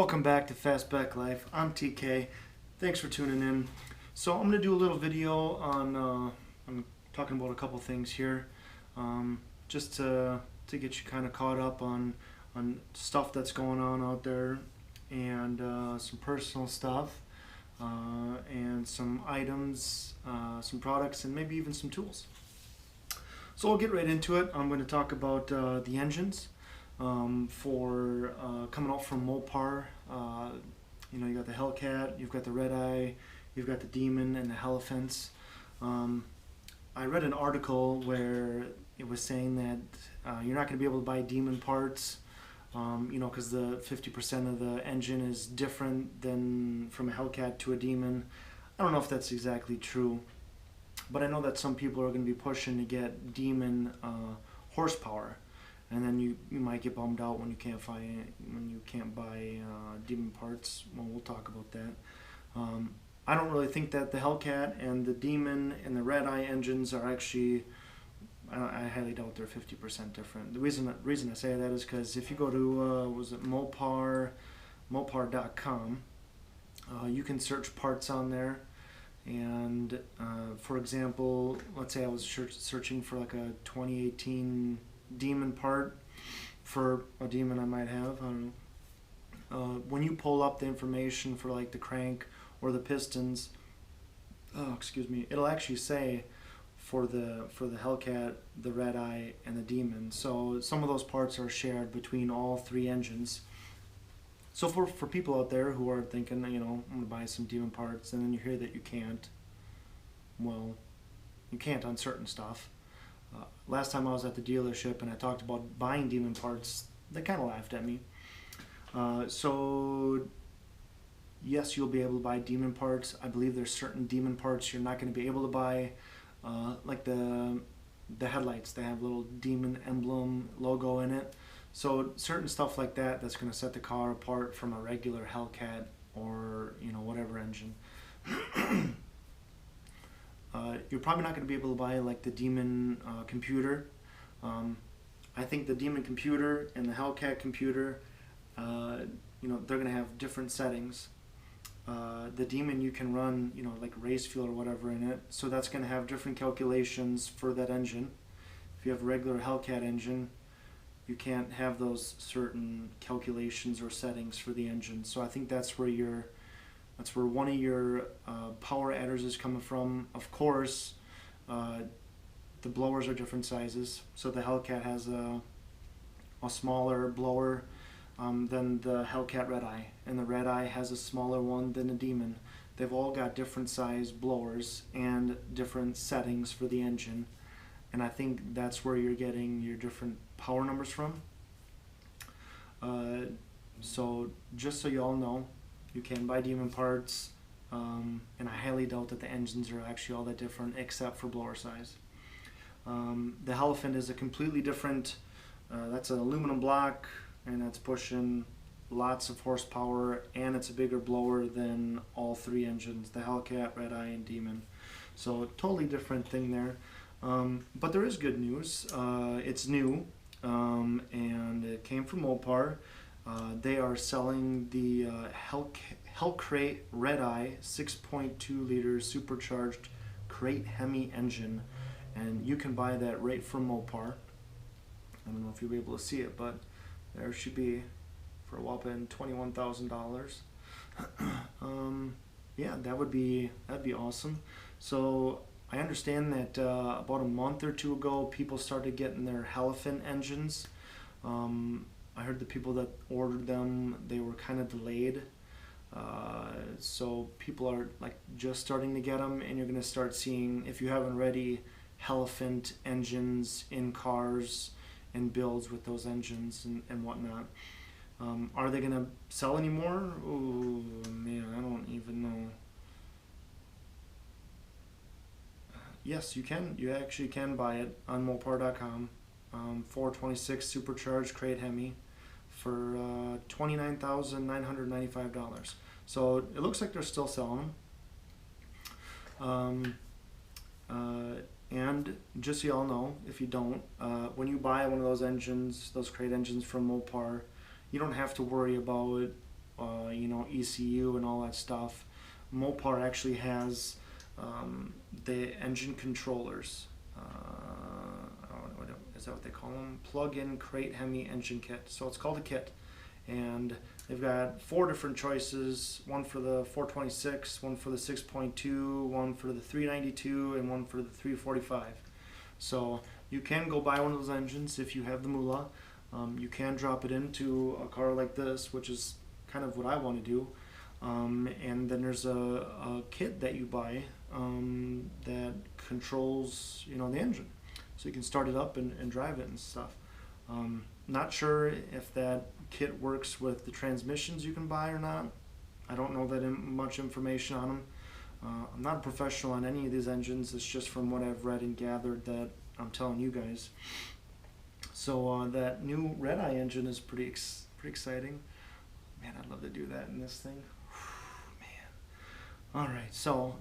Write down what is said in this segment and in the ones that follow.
Welcome back to Fastback Life. I'm TK. Thanks for tuning in. So I'm going to do a little video on I'm talking about a couple things here, just to get you kind of caught up on stuff that's going on out there, and some personal stuff, and some items, some products, and maybe even some tools. So I'll get right into it. I'm going to talk about the engines. For coming out from Mopar. You got the Hellcat, you've got the Red Eye, you've got the Demon, and the Hellaphants. I read an article where it was saying that you're not going to be able to buy Demon parts, because the 50% of the engine is different than from a Hellcat to a Demon. I don't know if that's exactly true, but I know that some people are going to be pushing to get Demon horsepower. And then you might get bummed out when you can't buy Demon parts. Well, we'll talk about that. I don't really think that the Hellcat and the Demon and the Red Eye engines are actually. I highly doubt they're 50% different. The reason I say that is because if you go to Mopar.com, you can search parts on there. And for example, let's say I was searching for like a 2018 Demon part for a Demon I might have. I don't know. When you pull up the information for like the crank or the pistons, it'll actually say for the Hellcat, the Red Eye, and the Demon. So some of those parts are shared between all three engines. So for people out there who are thinking, I'm going to buy some Demon parts, and then you hear that you can't. Well, you can't on certain stuff. Last time I was at the dealership and I talked about buying Demon parts, they kind of laughed at me. So yes, you'll be able to buy Demon parts. I believe there's certain Demon parts you're not going to be able to buy, like the headlights. They have a little Demon emblem logo in it. So certain stuff like that that's going to set the car apart from a regular Hellcat or whatever engine. You're probably not going to be able to buy like the Demon computer. I think the Demon computer and the Hellcat computer, they're going to have different settings. The Demon, you can run, like race fuel or whatever in it, so that's going to have different calculations for that engine. If you have a regular Hellcat engine, you can't have those certain calculations or settings for the engine. So I think that's where one of your power adders is coming from. Of course, the blowers are different sizes. So the Hellcat has a smaller blower than the Hellcat Red Eye, and the Red Eye has a smaller one than the Demon. They've all got different size blowers and different settings for the engine, and I think that's where you're getting your different power numbers from. So just so you all know, you can buy Demon parts, and I highly doubt that the engines are actually all that different except for blower size. The Hellaphant is a completely different, that's an aluminum block, and that's pushing lots of horsepower, and it's a bigger blower than all three engines, the Hellcat, Red Eye, and Demon. So totally different thing there. But there is good news. It's new, and it came from Mopar. They are selling the Hellcrate Red Eye 6.2 liter supercharged crate Hemi engine, and you can buy that right from Mopar. I don't know if you'll be able to see it, but there should be for a whopping $21,000. Yeah, that'd be awesome. So I understand that about a month or two ago, people started getting their Hellaphant engines. I heard the people that ordered them, they were kind of delayed. So people are like just starting to get them, and you're going to start seeing, if you haven't already, Hellaphant engines in cars and builds with those engines and whatnot. Are they going to sell anymore? Oh man, I don't even know. Yes, you can. You actually can buy it on Mopar.com. 426 supercharged crate Hemi for $29,995. So it looks like they're still selling them. And just so y'all know, if you don't, when you buy one of those engines, those crate engines from Mopar, you don't have to worry about you know, ECU and all that stuff. Mopar actually has the engine controllers. I don't know, is that what they call them? Plug-in crate Hemi engine kit. So it's called a kit, and they've got 4 different choices: one for the 426, one for the 6.2, one for the 392, and one for the 345. So you can go buy one of those engines if you have the moolah. You can drop it into a car like this, which is kind of what I want to do. And then there's a kit that you buy that controls, you know, the engine, so you can start it up and drive it and stuff. Not sure if that kit works with the transmissions you can buy or not. I don't know that much information on them. I'm not a professional on any of these engines. It's just from what I've read and gathered that I'm telling you guys. So that new Red Eye engine is pretty exciting. Man, I'd love to do that in this thing. Man. All right, so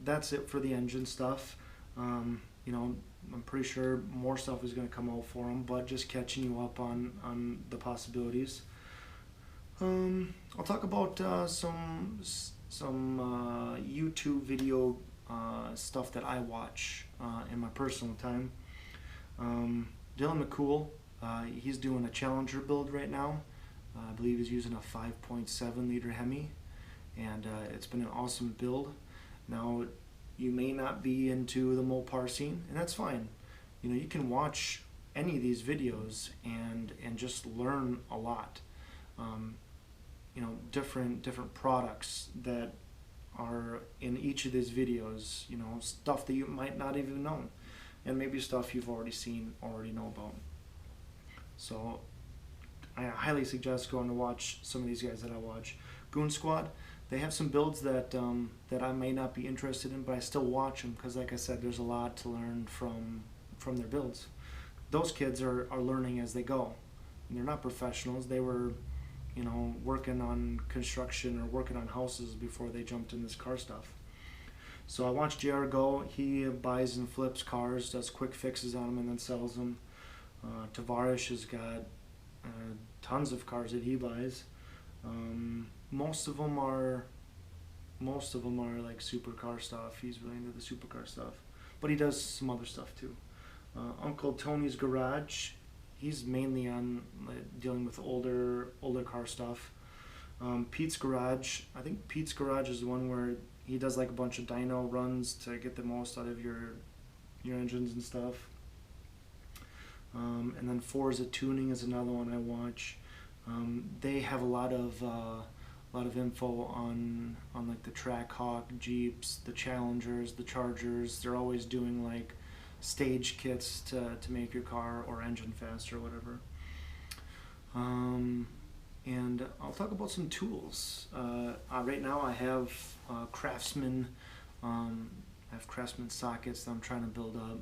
that's it for the engine stuff. You know, I'm pretty sure more stuff is going to come out for them, but just catching you up on the possibilities. I'll talk about some YouTube video stuff that I watch in my personal time. Dylan McCool, he's doing a Challenger build right now. I believe he's using a 5.7 liter Hemi, and it's been an awesome build. Now, you may not be into the Mopar scene, and that's fine. You know, you can watch any of these videos and just learn a lot. You know, different products that are in each of these videos. You know, stuff that you might not even know, and maybe stuff you've already seen, already know about. So I highly suggest going to watch some of these guys that I watch. Goon Squad, they have some builds that that I may not be interested in, but I still watch them because, like I said, there's a lot to learn from their builds. Those kids are learning as they go, and they're not professionals. They were, you know, working on construction or working on houses before they jumped in this car stuff. So I watch JR go. He buys and flips cars, does quick fixes on them, and then sells them. Tavarish has got tons of cars that he buys. Most of them are like supercar stuff. He's really into the supercar stuff, but he does some other stuff too. Uncle Tony's Garage, he's mainly on dealing with older car stuff. Pete's Garage, I think Pete's Garage is the one where he does like a bunch of dyno runs to get the most out of your engines and stuff. And then Forza Tuning is another one I watch. They have a lot of info on like the Trackhawk Jeeps, the Challengers, the Chargers. They're always doing like stage kits to make your car or engine faster or whatever. And I'll talk about some tools. Right now I have Craftsman. I have Craftsman sockets that I'm trying to build up.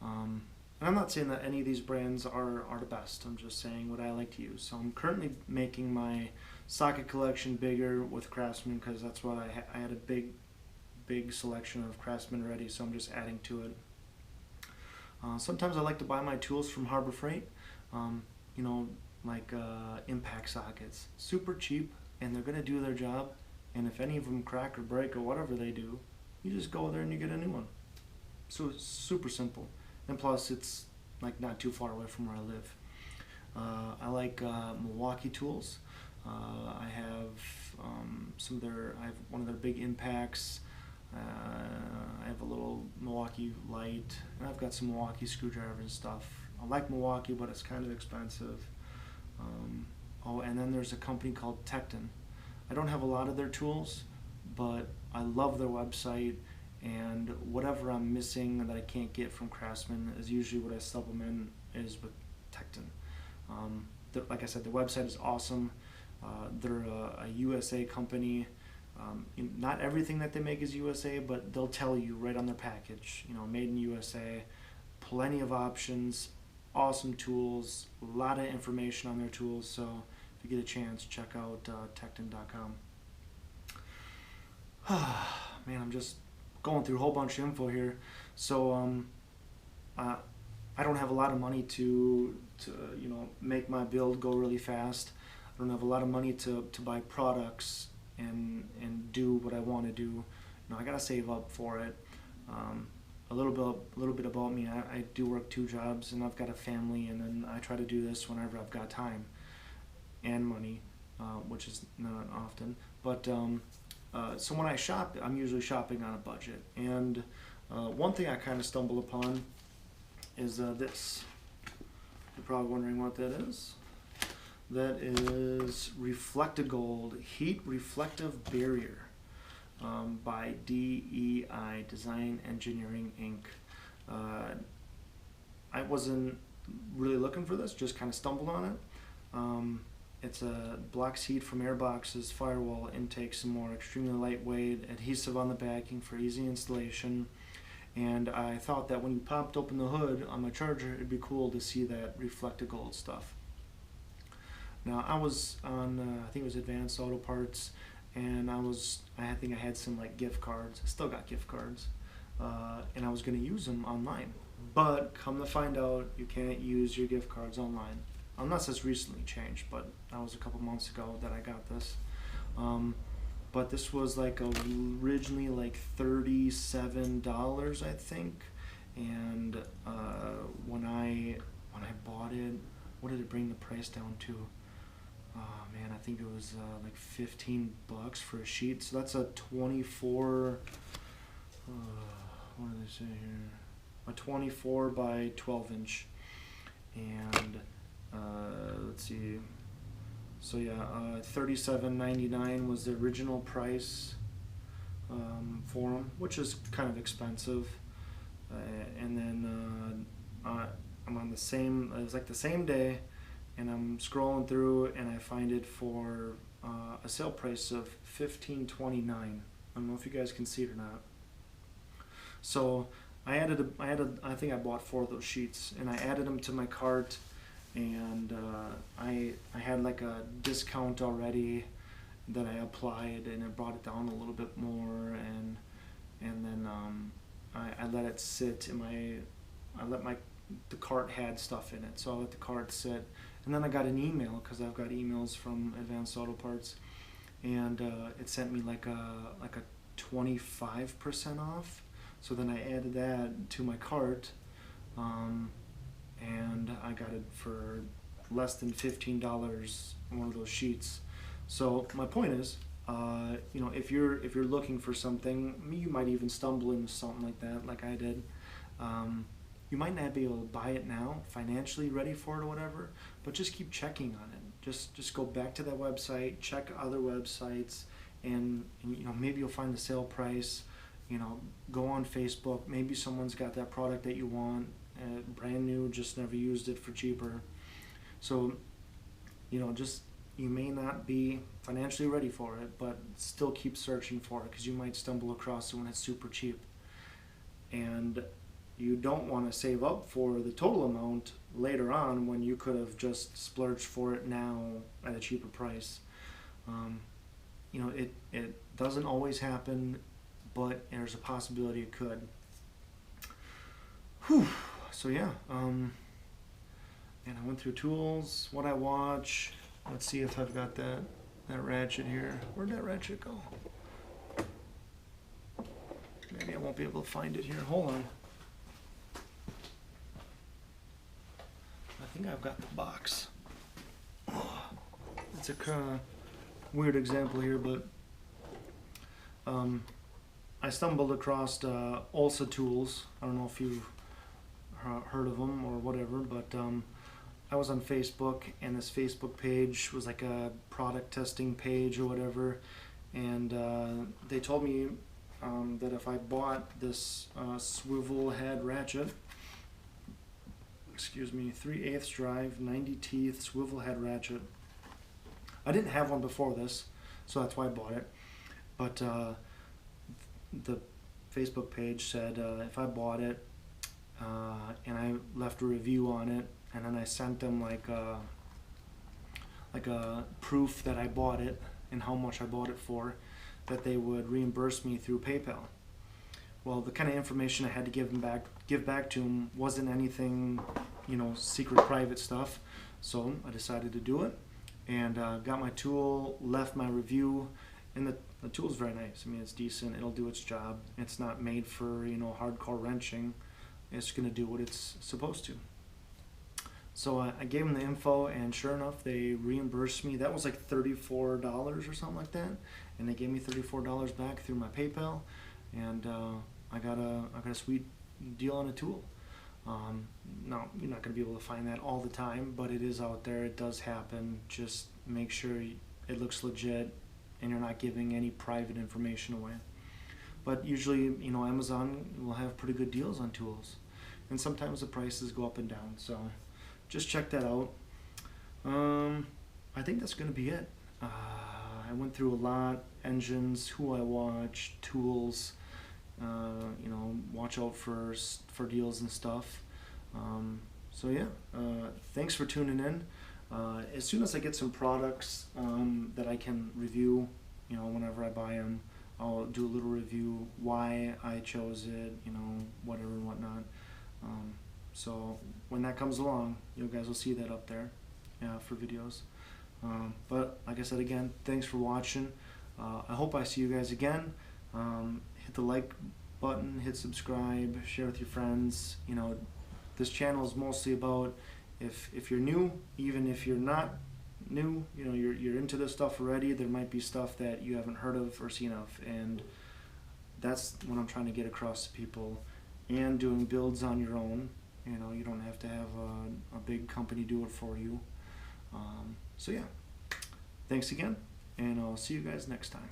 And I'm not saying that any of these brands are the best. I'm just saying what I like to use. So I'm currently making my socket collection bigger with Craftsman because that's what I had a big selection of Craftsman already, so I'm just adding to it. Sometimes I like to buy my tools from Harbor Freight. You know, like impact sockets. Super cheap, and they're going to do their job. And if any of them crack or break or whatever they do, you just go there and you get a new one. So it's super simple. And plus, it's like not too far away from where I live. I like Milwaukee tools. I have I have one of their big impacts. I have a little Milwaukee light, and I've got some Milwaukee screwdrivers and stuff. I like Milwaukee, but it's kind of expensive. Oh, and then there's a company called Tecton. I don't have a lot of their tools, but I love their website. And whatever I'm missing that I can't get from Craftsman is usually what I supplement is with Tecton. Like I said, the website is awesome. They're a USA company. Not everything that they make is USA, but they'll tell you right on their package, you know, made in USA, plenty of options, awesome tools, a lot of information on their tools. So if you get a chance, check out Tecton.com. Man, I'm just going through a whole bunch of info here. So I don't have a lot of money to you know, make my build go really fast. don't have a lot of money to buy products and do what I want to do. You know, I gotta save up for it. A little bit about me. I do work 2 jobs, and I've got a family, and then I try to do this whenever I've got time and money, which is not often. But so when I shop, I'm usually shopping on a budget. And one thing I kind of stumbled upon is this. You're probably wondering what that is. That is Reflectigold Heat Reflective Barrier by DEI, Design Engineering Inc. I wasn't really looking for this, just kind of stumbled on it. It's a blocks heat from airboxes, firewall intakes, some more, extremely lightweight, adhesive on the backing for easy installation. And I thought that when you popped open the hood on my charger, it'd be cool to see that Reflectigold stuff. Now I was on, I think it was Advanced Auto Parts, and I think I had some like gift cards. I still got gift cards, and I was going to use them online. But come to find out, you can't use your gift cards online, unless it's recently changed. But that was a couple months ago that I got this. But this was like originally like $37, I think. And when I bought it, what did it bring the price down to? Oh man, I think it was like $15 for a sheet. So that's a 24. What do they say here? A 24 by 12 inch. And let's see. So yeah, $37.99 was the original price for them, which is kind of expensive. And then I'm on the same. It was like the same day. And I'm scrolling through, and I find it for a sale price of $15.29. I don't know if you guys can see it or not. So I think I bought 4 of those sheets, and I added them to my cart, and I had like a discount already that I applied, and it brought it down a little bit more, and then I let it sit in the cart had stuff in it, so I let the cart sit. And then I got an email, because I've got emails from Advanced Auto Parts, and it sent me like a 25% off. So then I added that to my cart, and I got it for less than $15 one of those sheets. So my point is, you know, if you're looking for something, you might even stumble into something like that, like I did. You might not be able to buy it now, financially ready for it or whatever, but just keep checking on it. Just go back to that website, check other websites, and you know, maybe you'll find the sale price. You know, go on Facebook. Maybe someone's got that product that you want, brand new, just never used it for cheaper. So, you know, you may not be financially ready for it, but still keep searching for it, because you might stumble across it when it's super cheap. And you don't want to save up for the total amount later on when you could have just splurged for it now at a cheaper price. You know, it doesn't always happen, but there's a possibility it could. Whew. So yeah, and I went through tools, what I watch. Let's see if I've got that ratchet here. Where'd that ratchet go? Maybe I won't be able to find it here. Hold on. I think I've got the box. It's a kind of weird example here, but I stumbled across Ulsa tools. I don't know if you've heard of them or whatever, but I was on Facebook, and this Facebook page was like a product testing page or whatever, and they told me that if I bought this swivel head ratchet, 3/8 drive, 90 teeth, swivel head ratchet. I didn't have one before this, so that's why I bought it. But the Facebook page said if I bought it, and I left a review on it, and then I sent them like a proof that I bought it and how much I bought it for, that they would reimburse me through PayPal. Well, the kind of information I had to give back to them wasn't anything, you know, secret private stuff. So I decided to do it, and got my tool, left my review, and the tool's very nice. I mean, it's decent. It'll do its job. It's not made for, you know, hardcore wrenching. It's going to do what it's supposed to. So I gave them the info, and sure enough, they reimbursed me. That was like $34 or something like that, and they gave me $34 back through my PayPal, and I got a sweet deal on a tool. Now, you're not going to be able to find that all the time, but it is out there. It does happen. Just make sure it looks legit and you're not giving any private information away. But usually, you know, Amazon will have pretty good deals on tools, and sometimes the prices go up and down. So just check that out. I think that's going to be it. I went through a lot: engines, who I watch, tools. You know, watch out for deals and stuff. So yeah, thanks for tuning in. As soon as I get some products that I can review, you know, whenever I buy them, I'll do a little review, why I chose it, you know, whatever and whatnot. So when that comes along, you guys will see that up there, yeah, for videos. But like I said again, thanks for watching. I hope I see you guys again. Hit the like button, hit subscribe, share with your friends. You know, this channel is mostly about if you're new, even if you're not new, you know, you're into this stuff already, there might be stuff that you haven't heard of or seen of, and that's what I'm trying to get across to people. And doing builds on your own, you know, you don't have to have a big company do it for you. So yeah, thanks again, and I'll see you guys next time.